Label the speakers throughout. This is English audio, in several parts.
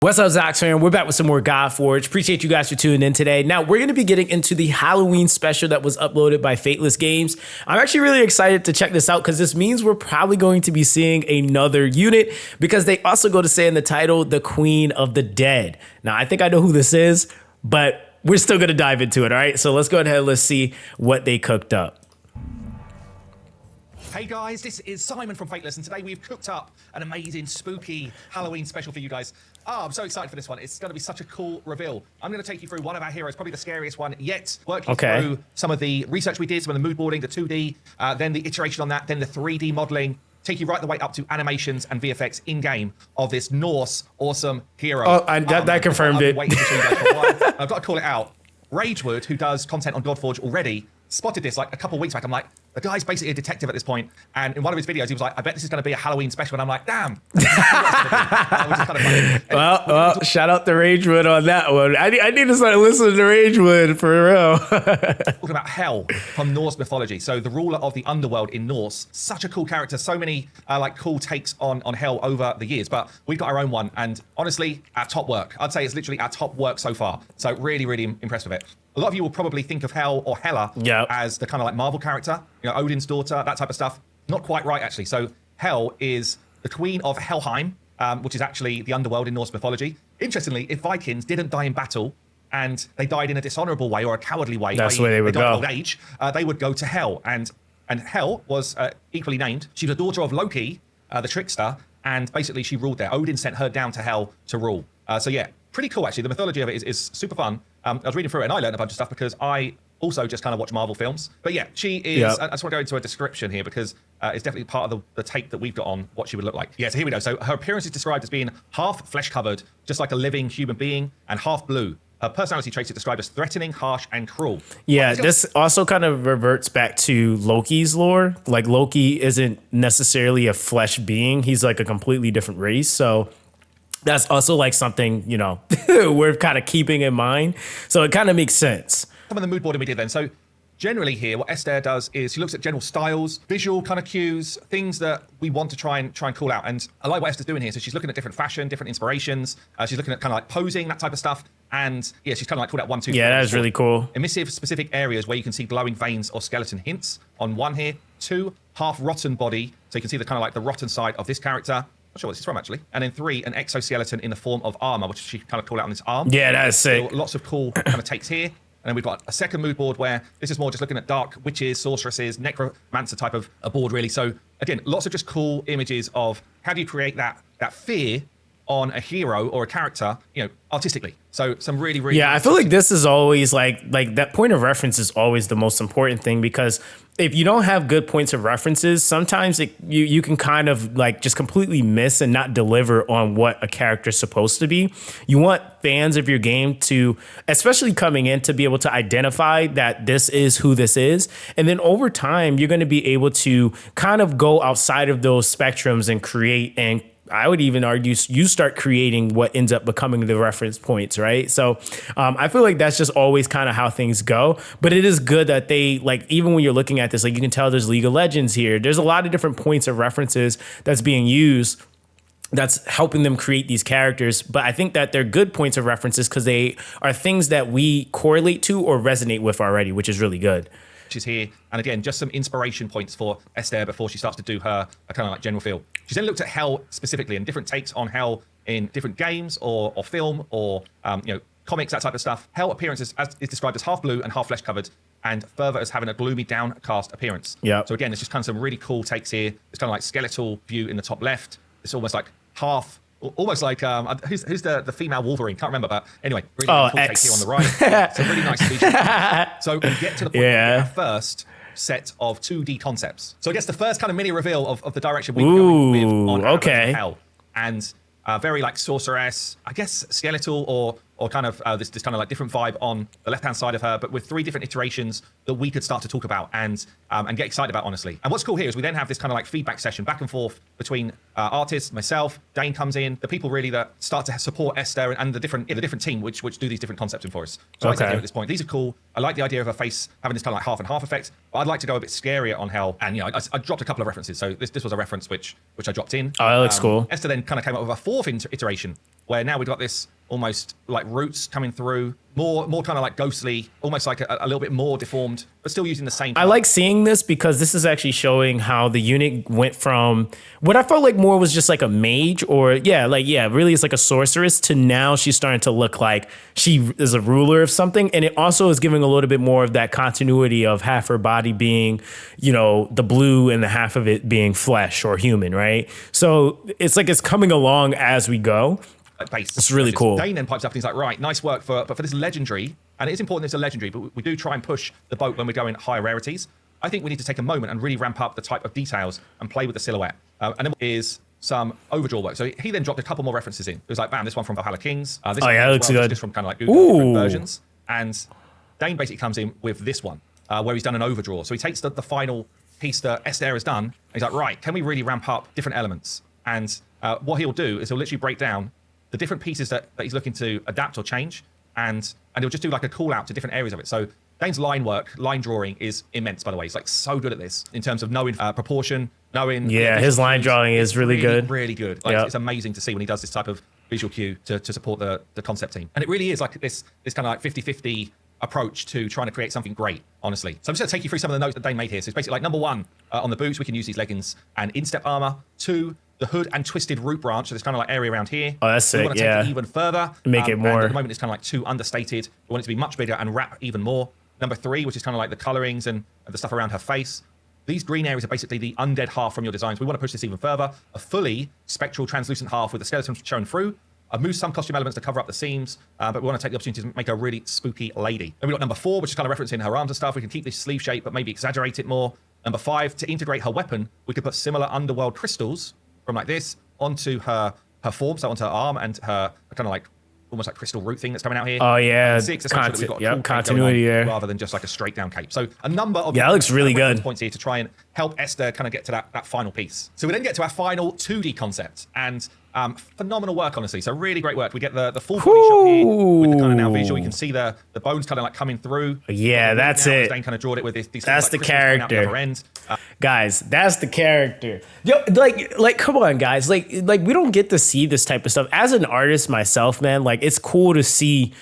Speaker 1: What's up, Zox fan? We're back with some more Godforge. Appreciate you guys for tuning in today. Now, we're going to be getting into the Halloween special that was uploaded by Fateless Games. I'm actually really excited to check this out because this means we're probably going to be seeing another unit because they also go to say in the title, the Queen of the Dead. Now, I think I know who this is, but we're still going to dive into it, all right? So let's go ahead and let's see what they cooked up.
Speaker 2: Hey guys, this is Simon from Fateless, and today we've cooked up an amazing spooky Halloween special for you guys. I'm so excited for this one. It's going to be such a cool reveal. I'm going to take you through one of our heroes, probably the scariest one yet, work you through some of the research we did, some of the mood boarding, the 2D, then the iteration on that, then the 3D modeling, take you right the way up to animations and VFX in-game of this Norse awesome hero.
Speaker 1: Oh, and that confirmed it.
Speaker 2: Waiting to show you guys for a while. I've got to call it out. Ragewood, who does content on Godforge already, spotted this like a couple of weeks back. I'm like, the guy's basically a detective at this point, and in one of his videos he was like, I bet this is going to be a Halloween special, and I'm like, damn. Which is kind of funny.
Speaker 1: Well, shout out to Ragewood on that one. I need to start listening to Ragewood for real.
Speaker 2: Talking about Hel from Norse mythology, so the ruler of the underworld in Norse. Such a cool character, so many like cool takes on Hel over the years, but we've got our own one, and honestly, our top work. I'd say it's literally our top work so far, so really, really impressed with it. A lot of you will probably think of Hel or Hela as the kind of like Marvel character, you know, Odin's daughter, that type of stuff. Not quite right, actually. So Hel is the queen of Helheim, which is actually the underworld in Norse mythology. Interestingly, if Vikings didn't die in battle and they died in a dishonorable way or a cowardly way,
Speaker 1: that's where they would go.
Speaker 2: Old age, they would go to Hel. And Hel was equally named. She was a daughter of Loki, the trickster, and basically she ruled there. Odin sent her down to Hel to rule. So yeah, pretty cool, actually. The mythology of it is super fun. I was reading through it and I learned a bunch of stuff because I also just kind of watch Marvel films. But yeah, she is, I just want to go into a description here because it's definitely part of the take that we've got on what she would look like. Yeah, so here we go. So her appearance is described as being half flesh covered, just like a living human being, and half blue. Her personality traits are described as threatening, harsh, and cruel. Yeah,
Speaker 1: this also kind of reverts back to Loki's lore. Like, Loki isn't necessarily a flesh being. He's like a completely different race. So that's also like something, you know, we're kind of keeping in mind. So it kind of makes sense.
Speaker 2: Some of the mood boarding we did then. So generally here, what Esther does is she looks at general styles, visual kind of cues, things that we want to try and call out. And I like what Esther's doing here. So she's looking at different fashion, different inspirations. She's looking at kind of like posing, that type of stuff. And yeah, she's kind of like called out 1, 2, 3.
Speaker 1: Yeah, that is really cool.
Speaker 2: Emissive specific areas where you can see glowing veins or skeleton hints on 1 here. 2, half rotten body. So you can see the kind of like the rotten side of this character. Not sure what this is from, actually. And then 3, an exoskeleton in the form of armor, which she kind of called out on this arm.
Speaker 1: Yeah, that is sick.
Speaker 2: So lots of cool kind of takes here. And then we've got a second mood board where this is more just looking at dark witches, sorceresses, necromancer type of a board, really. So again, lots of just cool images of how do you create that fear on a hero or a character, you know, artistically. So some really, really...
Speaker 1: Yeah, I feel like this is always like that point of reference is always the most important thing, because if you don't have good points of references, sometimes you can kind of like just completely miss and not deliver on what a character is supposed to be. You want fans of your game to, especially coming in, to be able to identify that this is who this is. And then over time, you're going to be able to kind of go outside of those spectrums and create, and I would even argue you start creating what ends up becoming the reference points, right? So I feel like that's just always kind of how things go. But it is good that they, like, even when you're looking at this, like, you can tell there's League of Legends here. There's a lot of different points of references that's being used that's helping them create these characters. But I think that they're good points of references because they are things that we correlate to or resonate with already, which is really good.
Speaker 2: She's here, and again, just some inspiration points for Esther before she starts to do her kind of like general feel. She's then looked at Hel specifically and different takes on Hel in different games or film or you know, comics, that type of stuff. Hel appearance is described as half blue and half flesh covered, and further as having a gloomy downcast appearance.
Speaker 1: Yeah.
Speaker 2: So again, there's just kind of some really cool takes here. It's kind of like skeletal view in the top left. It's almost like half. Almost like who's the female Wolverine? Can't remember, but anyway, really cool take here on the right. Some really nice features. So we get to the point where our first set of 2D concepts. So I guess the first kind of mini reveal of the direction we're going with on Hel, and very like sorceress, I guess skeletal or or kind of this kind of like different vibe on the left-hand side of her, but with 3 different iterations that we could start to talk about and get excited about, honestly. And what's cool here is we then have this kind of like feedback session back and forth between artists, myself, Dane comes in, the people really that start to support Esther and the different team which do these different concepts in for us. So I say here at this point, these are cool. I like the idea of her face having this kind of like half and half effect, but I'd like to go a bit scarier on Hell. And you know, I dropped a couple of references. So this was a reference which I dropped in.
Speaker 1: Oh, that looks cool.
Speaker 2: Esther then kind of came up with a 4th iteration where now we've got this almost like roots coming through, more kind of like ghostly, almost like a little bit more deformed, but still using the same.
Speaker 1: I like seeing this because this is actually showing how the unit went from what I felt like more was just like a mage or really it's like a sorceress to now she's starting to look like she is a ruler of something. And it also is giving a little bit more of that continuity of half her body being, you know, the blue and the half of it being flesh or human, right? So it's like it's coming along as we go.
Speaker 2: Base.
Speaker 1: It's really cool.
Speaker 2: Dane then pipes up and he's like, right, nice work but for this legendary, and it is important it's a legendary, but we do try and push the boat when we're going higher rarities. I think we need to take a moment and really ramp up the type of details and play with the silhouette. And then is some overdraw work. So he then dropped a couple more references in. It was like, bam, this one from Valhalla Kings. This one
Speaker 1: that looks good.
Speaker 2: Just from kind of like Google different versions. And Dane basically comes in with this one where he's done an overdraw. So he takes the final piece that Esther has done. And he's like, right, can we really ramp up different elements? And what he'll do is he'll literally break down the different pieces that he's looking to adapt or change, and he'll just do like a call out to different areas of it. So Dane's line drawing is immense, by the way. He's like so good at this in terms of knowing proportion, knowing.
Speaker 1: Yeah, his line drawing is really good.
Speaker 2: Really good. Like, it's amazing to see when he does this type of visual cue to support the concept team. And it really is like this kind of like 50-50 approach to trying to create something great, honestly. So I'm just going to take you through some of the notes that Dane made here. So it's basically like number 1, on the boots, we can use these leggings and instep armor. 2, the hood and twisted root branch, so this kind of like area around here.
Speaker 1: Oh, that's sick,
Speaker 2: we want to take it even further.
Speaker 1: Make it more.
Speaker 2: And at the moment, it's kind of like too understated. We want it to be much bigger and wrap even more. Number 3, which is kind of like the colorings and the stuff around her face. These green areas are basically the undead half from your designs. We want to push this even further. A fully spectral translucent half with the skeleton shown through. I've moved some costume elements to cover up the seams, but we want to take the opportunity to make a really spooky lady. Then we've got number 4, which is kind of referencing her arms and stuff. We can keep this sleeve shape, but maybe exaggerate it more. Number 5, to integrate her weapon, we could put similar underworld crystals from like this onto her form, so onto her arm and her kind of like almost like crystal root thing that's coming out here.
Speaker 1: Oh yeah,
Speaker 2: and 6, essentially that we've got a cool
Speaker 1: continuity there
Speaker 2: rather than just like a straight down cape. So a number of
Speaker 1: that looks really good
Speaker 2: points here to try and help Esther kind of get to that final piece. So we then get to our final 2D concept, and phenomenal work, honestly. So really great work. We get the full body shot here with the kind of now visual. You can see the bones kind of like coming through.
Speaker 1: Yeah, that's it.
Speaker 2: Dane kind of drawed it with these
Speaker 1: that's
Speaker 2: like
Speaker 1: the character.
Speaker 2: The other end.
Speaker 1: Guys, that's the character. Yo, like, come on, guys. Like, we don't get to see this type of stuff. As an artist myself, man, like, it's cool to see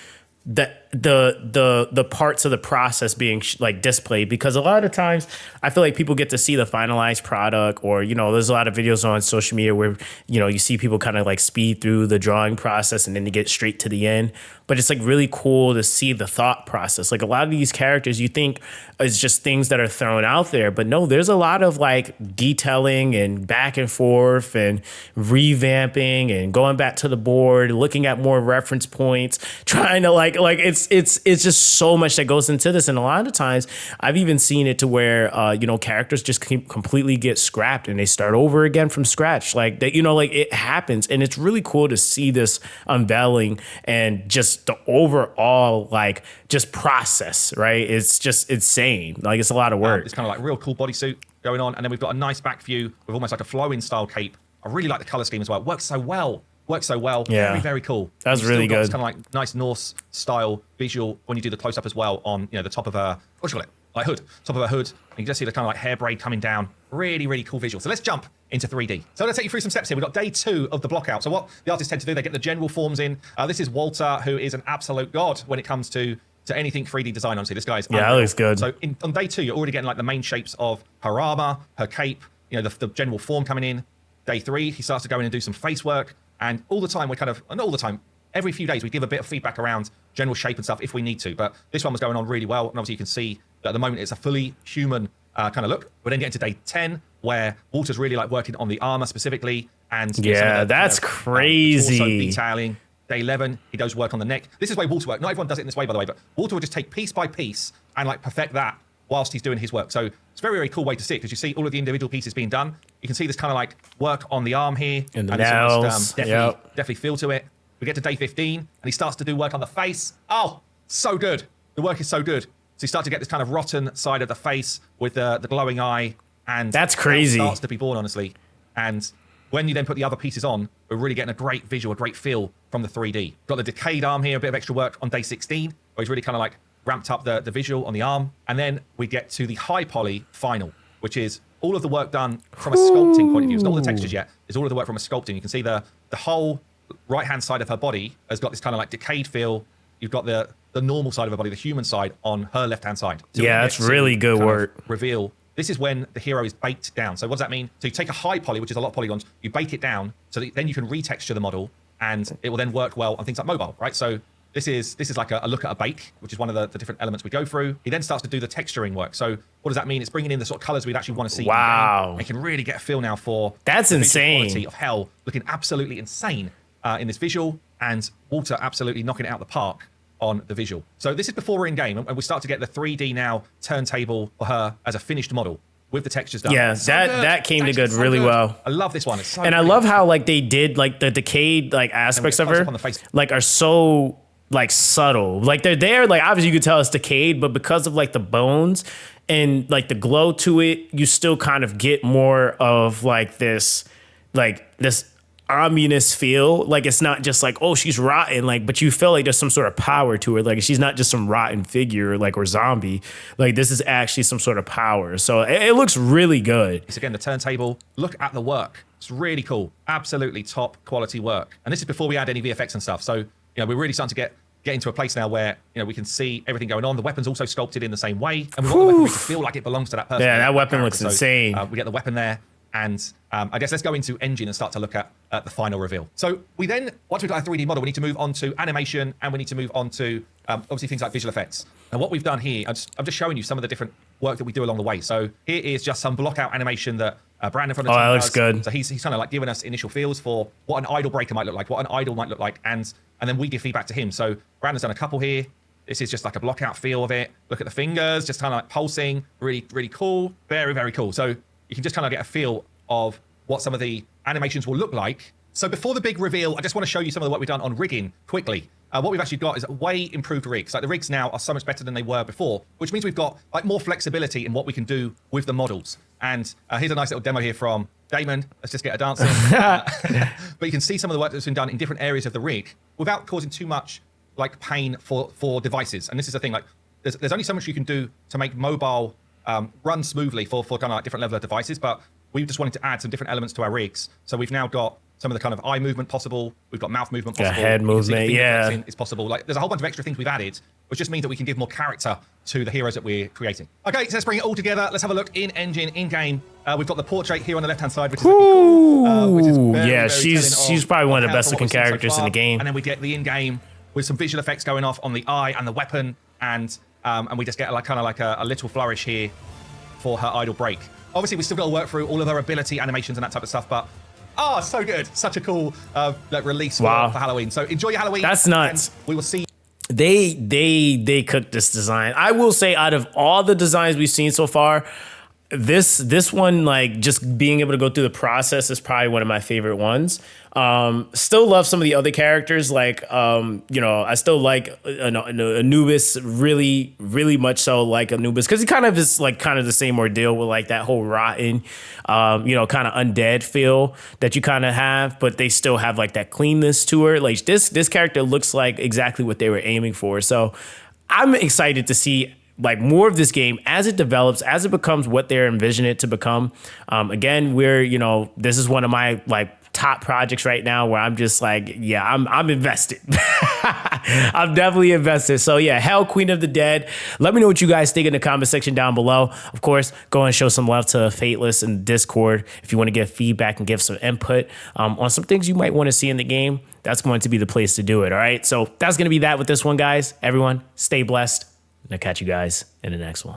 Speaker 1: the parts of the process being like displayed, because a lot of times I feel like people get to see the finalized product, or, you know, there's a lot of videos on social media where, you know, you see people kind of like speed through the drawing process and then you get straight to the end. But it's like really cool to see the thought process. Like, a lot of these characters you think is just things that are thrown out there, but no, there's a lot of like detailing and back and forth and revamping and going back to the board, looking at more reference points, trying to like it's just so much that goes into this. And a lot of times I've even seen it to where you know, characters just completely get scrapped and they start over again from scratch. Like that, you know, like it happens, and it's really cool to see this unveiling and just the overall like just process, right? It's just insane. Like, it's a lot of work.
Speaker 2: It's kind of like real cool bodysuit going on, and then we've got a nice back view with almost like a flowing style cape. I really like the color scheme as well. It works so well.
Speaker 1: Yeah,
Speaker 2: very, very cool.
Speaker 1: That's really good.
Speaker 2: It's kind of like nice Norse style visual when you do the close up as well on, you know, the top of her, what do you call it? Like hood, top of her hood. And you just see the kind of like hair braid coming down. Really, really cool visual. So let's jump into 3D. So let's take you through some steps here. We've got day 2 of the block out. So what the artists tend to do, they get the general forms in. This is Walter, who is an absolute god when it comes to anything 3D design. Honestly, this guy's
Speaker 1: that looks good.
Speaker 2: So on day 2, you're already getting like the main shapes of her armor, her cape, you know, the general form coming in. Day 3, he starts to go in and do some face work. And all the time, not all the time, every few days we give a bit of feedback around general shape and stuff if we need to. But this one was going on really well. And obviously you can see that at the moment it's a fully human kind of look. We're then getting to day 10, where Walter's really like working on the armor specifically. And
Speaker 1: yeah, that's crazy.
Speaker 2: Torso detailing. Day 11, he does work on the neck. This is the way Walter works. Not everyone does it in this way, by the way, but Walter will just take piece by piece and like perfect that whilst he's doing his work. So it's a very, very cool way to see it, because you see all of the individual pieces being done. You can see this kind of like work on the arm here.
Speaker 1: And the nails.
Speaker 2: Definitely feel to it. We get to day 15, and he starts to do work on the face. Oh, so good. The work is so good. So you start to get this kind of rotten side of the face with the glowing eye. And
Speaker 1: that's crazy.
Speaker 2: It starts to be born, honestly. And when you then put the other pieces on, we're really getting a great visual, a great feel from the 3D. Got the decayed arm here, a bit of extra work on day 16, where he's really kind of like ramped up the visual on the arm. And then we get to the high poly final, which is all of the work done from a sculpting point of view. It's not all the textures yet. It's all of the work from a sculpting. You can see the whole right-hand side of her body has got this kind of like decayed feel. You've got the normal side of her body, the human side, on her left-hand side. So
Speaker 1: yeah, that's really good work.
Speaker 2: Reveal. This is when the hero is baked down. So what does that mean? So you take a high poly, which is a lot of polygons, you bake it down so that then you can retexture the model, and it will then work well on things like mobile, right? So this is like a look at a bake, which is one of the different elements we go through. He then starts to do the texturing work. So what does that mean? It's bringing in the sort of colors we'd actually want to see.
Speaker 1: Wow.
Speaker 2: And you can really get a feel now for
Speaker 1: that's
Speaker 2: the
Speaker 1: insane.
Speaker 2: Quality of Hell, looking absolutely insane in this visual, and Walter absolutely knocking it out the park on the visual. So this is before we're in game, and we start to get the 3D now turntable for her as a finished model with the textures done.
Speaker 1: Yeah, that came together really well.
Speaker 2: I love this one. It's so
Speaker 1: and
Speaker 2: brilliant.
Speaker 1: I love how like they did like the decayed like aspects of her
Speaker 2: on the face.
Speaker 1: like are so like subtle. Like they're there, like obviously you could tell it's decayed, but because of like the bones and like the glow to it, you still kind of get more of like this ominous feel. Like it's not just like, oh, she's rotten, like, but you feel like there's some sort of power to her. Like she's not just some rotten figure, like, or zombie. Like this is actually some sort of power. So it looks really good.
Speaker 2: It's again the turntable. Look at the work. It's really cool. Absolutely top quality work. And this is before we add any VFX and stuff. So, you know, we're really starting to get into a place now where, you know, we can see everything going on. The weapon's also sculpted in the same way. And we want the weapon to feel like it belongs to that person.
Speaker 1: Yeah, that weapon looks insane.
Speaker 2: We get the weapon there. And I guess let's go into engine and start to look at the final reveal. So we then, once we've got a 3D model, we need to move on to animation, and we need to move on to obviously things like visual effects. And what we've done here, I'm just showing you some of the different work that we do along the way. So here is just some block out animation that Brandon from the team
Speaker 1: that
Speaker 2: does.
Speaker 1: looks good.
Speaker 2: So he's kind of like giving us initial feels for what an idol breaker might look like, what an idol might look like, and then we give feedback to him. So Brandon's done a couple here. This is just like a block out feel of it. Look at the fingers, just kind of like pulsing. Really, really cool. Very, very cool. So you can just kind of get a feel of what some of the animations will look like. So before the big reveal, I just want to show you some of the work we've done on rigging quickly. What we've actually got is way improved rigs. Like the rigs now are so much better than they were before, which means we've got like more flexibility in what we can do with the models. And here's a nice little demo here from Damon. Let's just get a dance in. But you can see some of the work that's been done in different areas of the rig without causing too much like pain for devices. And this is the thing, like there's only so much you can do to make mobile run smoothly for kind of like different level of devices, but we just wanted to add some different elements to our rigs. So we've now got some of the kind of eye movement possible. We've got mouth movement possible.
Speaker 1: Head movement, yeah.
Speaker 2: It's possible. Like there's a whole bunch of extra things we've added, which just means that we can give more character to the heroes that we're creating. Okay, so let's bring it all together. Let's have a look in engine, in game. We've got the portrait here on the left-hand side, which is really cool. Which is very,
Speaker 1: yeah,
Speaker 2: very
Speaker 1: she's probably one of the best looking characters
Speaker 2: so
Speaker 1: in the game.
Speaker 2: And then we get the in-game with some visual effects going off on the eye and the weapon, and we just get like kind of like a little flourish here for her idol break. Obviously, we still got to work through all of her ability animations and that type of stuff, but so good. Such a cool like release for Halloween. So enjoy your Halloween.
Speaker 1: That's nuts.
Speaker 2: We will see.
Speaker 1: They cooked this design. I will say, out of all the designs we've seen so far, this one, like just being able to go through the process, is probably one of my favorite ones. Still love some of the other characters, like I still like Anubis really, really much so, like Anubis, because he kind of is like kind of the same ordeal with like that whole rotten, kind of undead feel that you kind of have, but they still have like that cleanness to her. Like this character looks like exactly what they were aiming for. So I'm excited to see like more of this game as it develops, as it becomes what they're envisioning it to become. Again, this is one of my like top projects right now where I'm just like, yeah, I'm invested. I'm definitely invested. So yeah, Hell, Queen of the Dead. Let me know what you guys think in the comment section down below. Of course, go and show some love to Fateless in Discord if you want to give feedback and give some input on some things you might want to see in the game. That's going to be the place to do it. All right. So that's going to be that with this one, guys. Everyone, stay blessed. And I'll catch you guys in the next one.